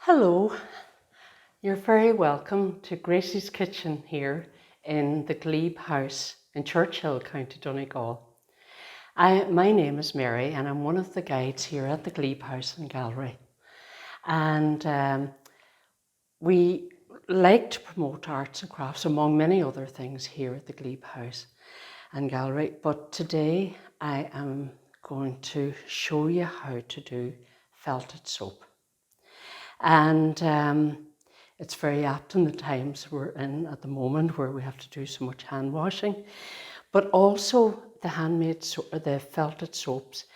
Hello, you're very welcome to Gracie's Kitchen here in the Glebe House in Churchill, County Donegal. My name is Mary and I'm one of the guides here at the Glebe House and Gallery. And we like to promote arts and crafts among many other things here at the Glebe House and Gallery. But today I am going to show you how to do felted soap. And it's very apt in the times we're in at the moment where we have to do so much hand washing, but also the felted soaps.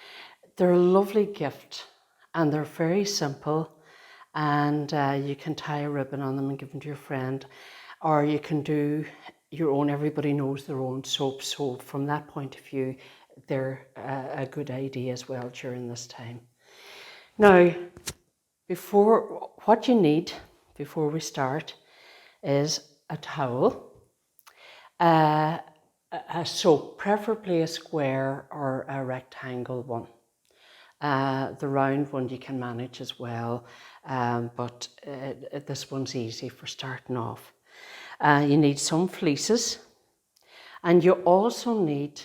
They're a lovely gift and they're very simple, and you can tie a ribbon on them and give them to your friend, or you can do your own. Everybody knows their own soap, so from that point of view they're a good idea as well during this time. Now, what you need before we start is a towel, a soap, preferably a square or a rectangle one. The round one you can manage as well, but this one's easy for starting off. You need some fleeces, and you also need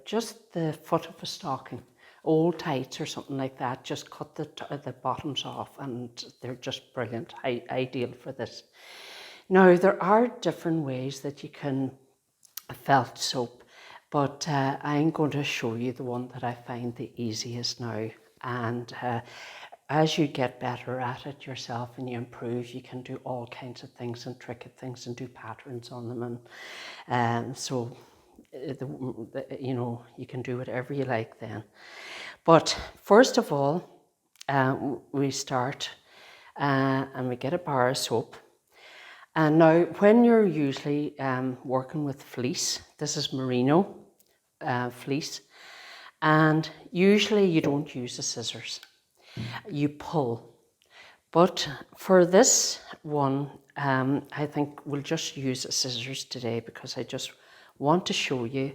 just the foot of a stocking. Old tights or something like that. Just cut the bottoms off and they're just brilliant, ideal for this. Now, there are different ways that you can felt soap, but I'm going to show you the one that I find the easiest now. And as you get better at it yourself and you improve, you can do all kinds of things and tricky things and do patterns on them, and so you can do whatever you like then. But first of all, we start and we get a bar of soap. And now, when you're usually working with fleece, this is merino fleece, and usually you don't use the scissors, you pull. But for this one, I think we'll just use the scissors today because I just want to show you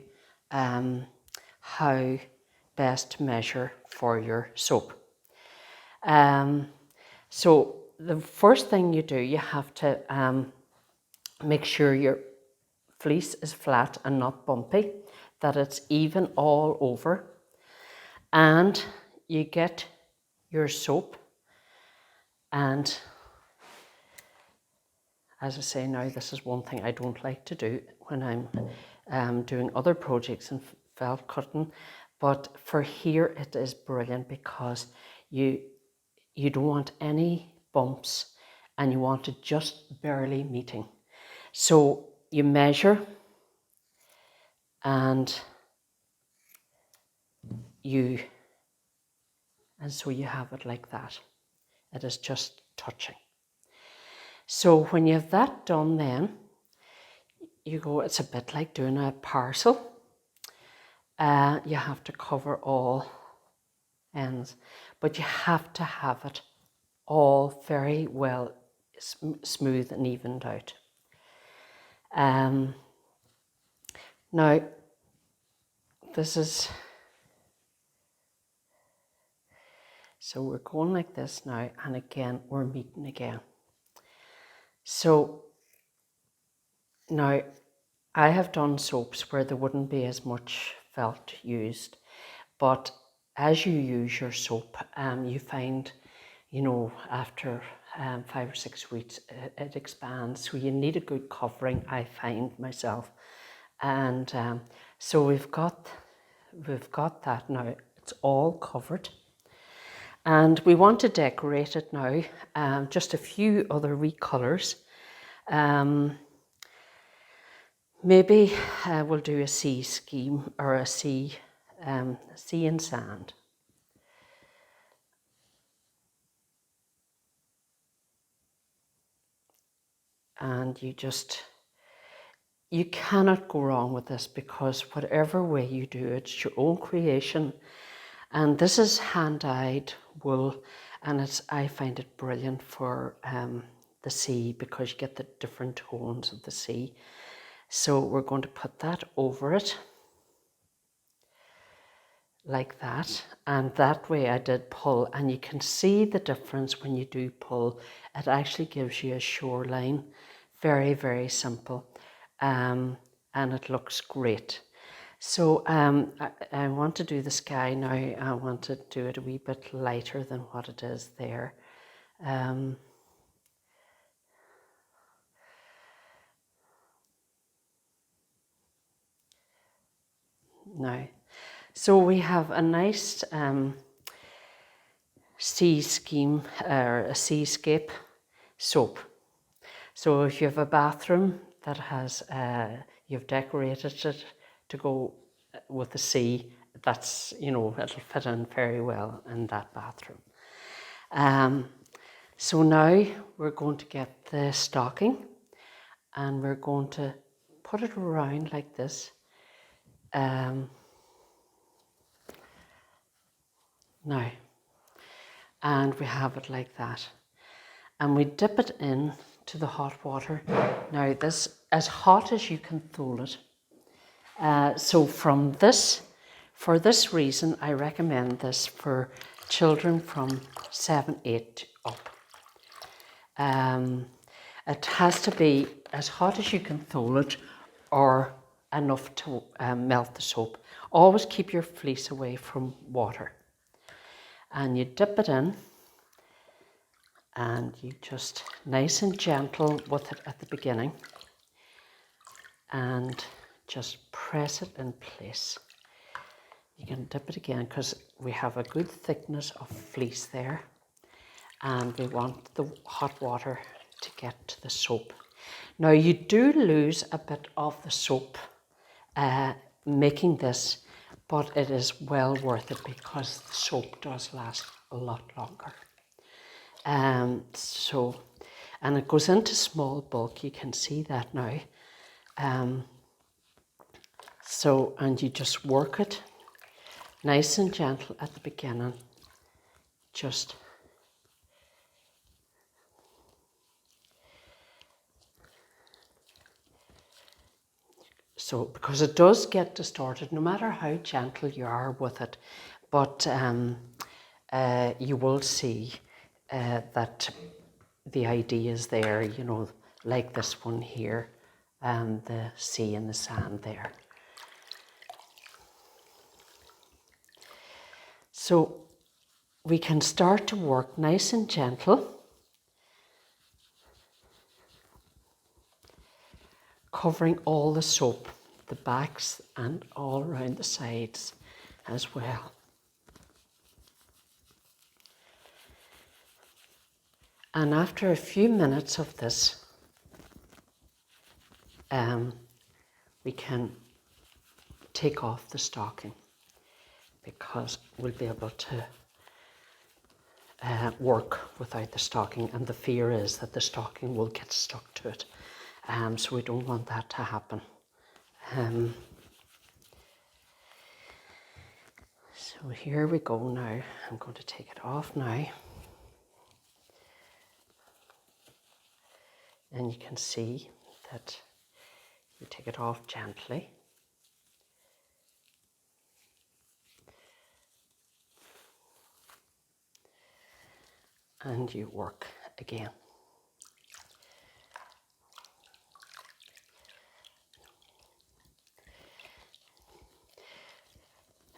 how best to measure for your soap. So the first thing you do, you have to make sure your fleece is flat and not bumpy, that it's even all over, and you get your soap. And as I say now, this is one thing I don't like to do when I'm doing other projects in felt cutting, but for here it is brilliant because you don't want any bumps and you want it just barely meeting. So you measure and so you have it like that. It is just touching. So when you have that done, then you go, it's a bit like doing a parcel. You have to cover all ends, but you have to have it all very well smooth and evened out. Now, this is, so we're going like this now, and again, we're meeting again. So now, I have done soaps where there wouldn't be as much felt used, but as you use your soap, you find, after 5 or 6 weeks, it expands. So you need a good covering, I find myself. And so we've got that now. It's all covered. And we want to decorate it now. Just a few other wee colours. Maybe we'll do a sea scheme or a sea and sand. And you cannot go wrong with this because whatever way you do it, it's your own creation. And this is hand-dyed wool, and I find it brilliant for the sea because you get the different tones of the sea. So we're going to put that over it like that, and that way I did pull, and you can see the difference when you do pull. It actually gives you a shoreline. Very, very simple, and it looks great. So I want to do the sky now. I want to do it a wee bit lighter than what it is there. Now, so we have a nice seascape soap. So if you have a bathroom that has, you've decorated it to go with the sea, that's, you know, it'll fit in very well in that bathroom. So now we're going to get the stocking, and we're going to put it around like this. Now, and we have it like that, and we dip it in to the hot water. Now this, as hot as you can throw it. So from this, for this reason, I recommend this for children from 7, 8 up. It has to be as hot as you can throw it, or enough to melt the soap. Always keep your fleece away from water. And you dip it in, and you just nice and gentle with it at the beginning, and just press it in place. You can dip it again because we have a good thickness of fleece there, and we want the hot water to get to the soap. Now you do lose a bit of the soap making this, but it is well worth it because the soap does last a lot longer. And it goes into small bulk, you can see that now. And you just work it nice and gentle at the beginning, just so, because it does get distorted no matter how gentle you are with it, but you will see that the idea is there, you know, like this one here, and the sea and the sand there. So we can start to work nice and gentle, covering all the soap, the backs and all around the sides as well. And after a few minutes of this, we can take off the stocking, because we'll be able to work without the stocking, and the fear is that the stocking will get stuck to it. So we don't want that to happen. So here we go now. I'm going to take it off now. And you can see that you take it off gently. And you work again.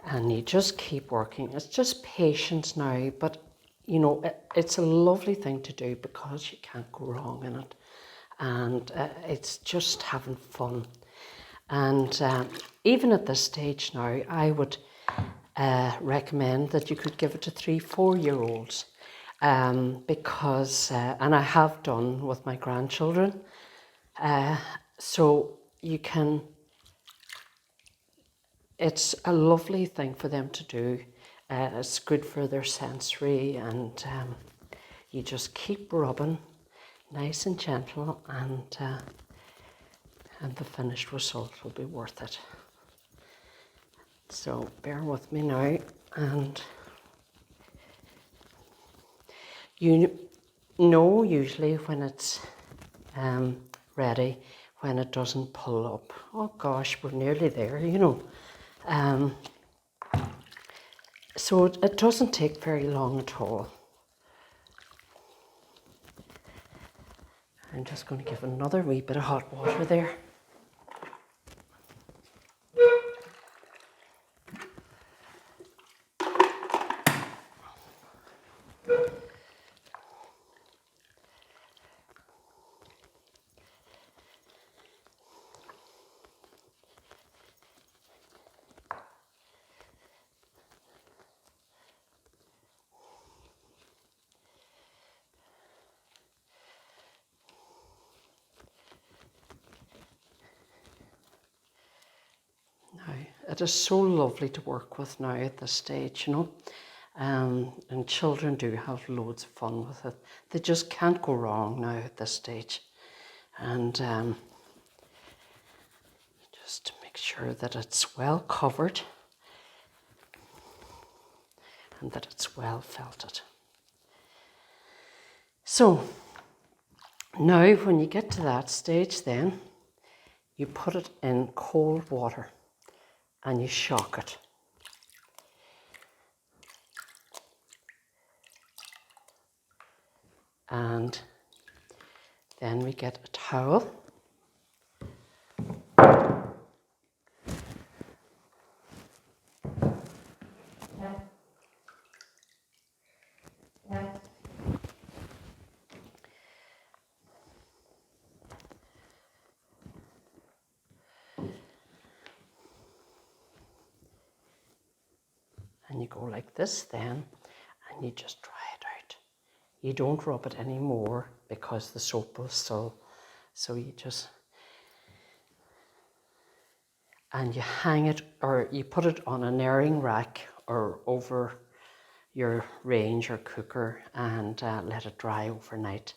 And you just keep working. It's just patience now, but you know, it's a lovely thing to do because you can't go wrong in it. And it's just having fun. And even at this stage now, I would recommend that you could give it to 3, 4-year-olds. Because, and I have done with my grandchildren, so you can, it's a lovely thing for them to do. It's good for their sensory, and you just keep rubbing nice and gentle, and the finished result will be worth it. So bear with me now, and you know usually when it's ready, when it doesn't pull up. Oh gosh, we're nearly there, you know. So it doesn't take very long at all. I'm just going to give another wee bit of hot water there. Now, it is so lovely to work with now at this stage, you know. And children do have loads of fun with it. They just can't go wrong now at this stage. And just to make sure that it's well covered and that it's well felted. So now when you get to that stage, then you put it in cold water and you shock it. And then we get a towel. And you go like this then, and you just dry it out. You don't rub it anymore because the soap will still, so you just, and you hang it, or you put it on an airing rack or over your range or cooker and let it dry overnight,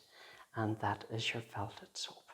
and that is your felted soap.